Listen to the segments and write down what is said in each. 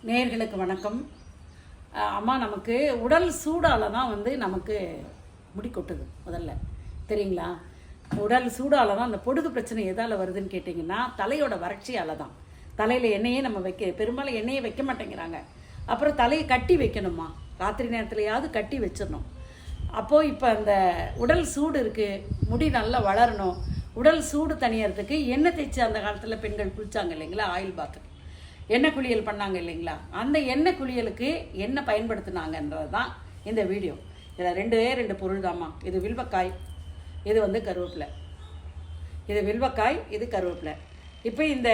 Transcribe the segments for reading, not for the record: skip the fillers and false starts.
நேயர்களுக்கு வணக்கம். அம்மா, நமக்கு உடல் சூடால் தான் நமக்கு முடி கொட்டுது. முதல்ல தெரியுங்களா? உடல் சூடால் தான் அந்த பொடுகு பிரச்சனை எதால் வருதுன்னு கேட்டிங்கன்னா, தலையோட வறட்சியால் தான். தலையில் எண்ணெயே நம்ம பெரும்பாலும் எண்ணெயே வைக்க மாட்டேங்கிறாங்க. அப்புறம் தலையை கட்டி வைக்கணுமா, ராத்திரி நேரத்துலையாவது கட்டி வச்சிடணும். அப்போது இப்போ அந்த உடல் சூடு இருக்குது, முடி நல்லா வளரணும். உடல் சூடு தணியறதுக்கு எண்ணெய் தேய்ச்சி அந்த காலத்தில் பெண்கள் குளித்தாங்க இல்லைங்களா, ஆயில் பாத்து எண்ணெய் குளியல் பண்ணாங்க இல்லைங்களா. அந்த எண்ணெய் குளியலுக்கு என்ன பயன்படுத்தினாங்கன்றது தான் இந்த வீடியோ. இதில் ரெண்டு பொருள் தாம்மா. இது வில்வக்காய், இது கருவேப்பிலை. இது வில்வக்காய், இது கருவேப்பிலை. இப்போ இந்த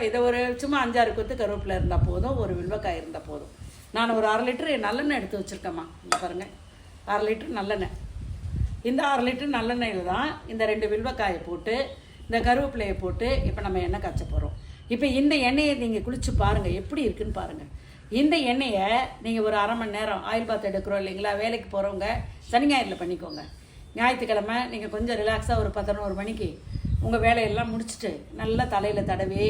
இதை ஒரு சும்மா 5-6 கொத்து கருவேப்பிலை இருந்தால் போதும், ஒரு வில்வக்காய் இருந்தால் போதும். நான் ஒரு 1/2 லிட்டரு நல்லெண்ணெய் எடுத்து வச்சுருக்கேம்மா. இங்கே பாருங்கள், 1/2 லிட்டர் நல்லெண்ணெய். இந்த 1/2 லிட்டர் நல்லெண்ணெயில் தான் இந்த 2 வில்வக்காயை போட்டு இந்த கருவேப்பிலையை போட்டு இப்போ நம்ம எண்ணெய் காய்ச்ச போகிறோம். இப்போ இந்த எண்ணெயை நீங்கள் குளித்து பாருங்கள், எப்படி இருக்குன்னு பாருங்கள். இந்த எண்ணெயை நீங்கள் ஒரு 1/2 மணி நேரம் ஆயில் பாத் எடுக்கிறோம் இல்லைங்களா, வேலைக்கு போகிறவங்க சனி ஞாயிறில் பண்ணிக்கோங்க. ஞாயிற்றுக்கிழமை நீங்கள் கொஞ்சம் ரிலாக்ஸாக ஒரு 11 மணிக்கு உங்கள் வேலையெல்லாம் முடிச்சுட்டு நல்லா தலையில் தடவி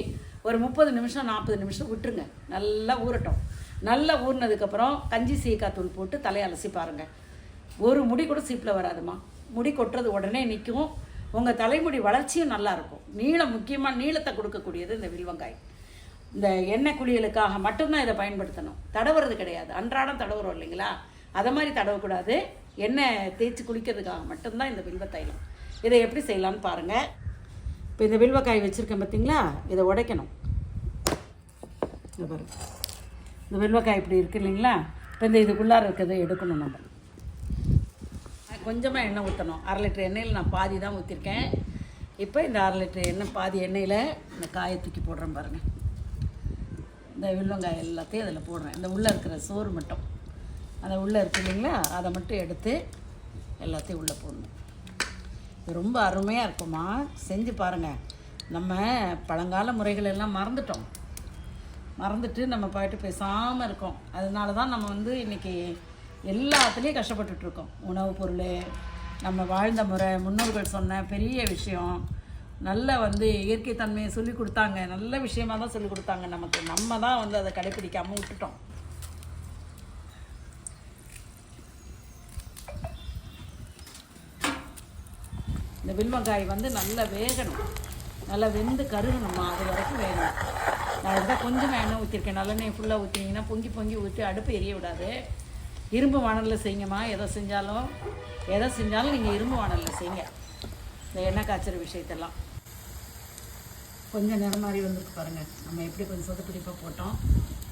ஒரு 30 நிமிஷம் 40 நிமிஷம் விட்டுருங்க. நல்லா ஊறட்டும். நல்லா ஊறினதுக்கப்புறம் கஞ்சி சீக்காய் தூள் போட்டு தலையை அலசி பாருங்கள். ஒரு முடி கூட சீப்பில் வராதுமா. முடி கொட்டுறது உடனே நிற்கும். உங்கள் தலைமுடி வளர்ச்சியும் நல்லாயிருக்கும். முக்கியமாக நீளத்தை கொடுக்கக்கூடியது இந்த வில்வங்காய். இந்த எண்ணெய் குளியலுக்காக மட்டும்தான் இதை பயன்படுத்தணும். தடவுறது கிடையாது. அன்றாடம் தடவுறோம் இல்லைங்களா, அதை மாதிரி தடவக்கூடாது. எண்ணெய் தேய்ச்சி குளிக்கிறதுக்காக மட்டும்தான் இந்த வில்வ தைலம். இதை எப்படி செய்யலான்னு பாருங்கள். இப்போ இந்த வில்வக்காய் வச்சுருக்கேன் பார்த்தீங்களா, இதை உடைக்கணும். இந்த வில்வக்காய் இப்படி இருக்குது இல்லைங்களா. இப்போ இதுக்குள்ளார இருக்கிறத எடுக்கணும். நம்ம கொஞ்சமாக எண்ணெய் ஊற்றணும். 1/2 லிட்டர் எண்ணெயில் நான் பாதி தான் ஊற்றிருக்கேன். இப்போ இந்த 1/2 லிட்டர் எண்ணெய் பாதி எண்ணெயில் இந்த காயை தூக்கி போடுறேன் பாருங்கள். இந்த வில்வங்காய் எல்லாத்தையும் அதில் போடுறேன். இந்த உள்ளே இருக்கிற சோறு மட்டும், அந்த உள்ளே இருக்கு இல்லைங்களா, அதை மட்டும் எடுத்து எல்லாத்தையும் உள்ளே போடணும். இது ரொம்ப அருமையாக இருக்குமா, செஞ்சு பாருங்கள். நம்ம பழங்கால முறைகள் எல்லாம் மறந்துட்டு நம்ம பாட்டு பேசாமல் இருக்கோம். அதனால தான் நம்ம இன்றைக்கி எல்லாத்துலேயும் கஷ்டப்பட்டுட்ருக்கோம். உணவு பொருள், நம்ம வாழ்ந்த முறை, முன்னோர்கள் சொன்ன பெரிய விஷயம், நல்ல இயற்கை தன்மையை சொல்லி கொடுத்தாங்க. நல்ல விஷயமாக தான் சொல்லி கொடுத்தாங்க நமக்கு. நம்ம தான் அதை கடைப்பிடிக்காமல் விட்டுட்டோம். இந்த வில்வங்காய் நல்லா வேகணும், நல்லா வெந்து கருகணுமா, அது வரைக்கும் வேகணும். நான் இதுதான் கொஞ்சமாக எண்ணெய் ஊற்றிருக்கேன். நல்லெண்ணெய் ஃபுல்லாக ஊற்றினீங்கன்னா பொங்கி ஊற்றி அடுப்பு எரிய விடாது. இரும்பு வானலில் செய்யுங்கம்மா. எதை செஞ்சாலும் நீங்கள் இரும்பு வானலில் செய்யுங்க. இந்த எண்ணெய் காய்ச்சற விஷயத்தெல்லாம் கொஞ்சம் நேரம் மாதிரி வந்துருக்கு பாருங்கள். நம்ம எப்படி கொஞ்சம் சொதப்பிடிப்பாக போட்டோம்.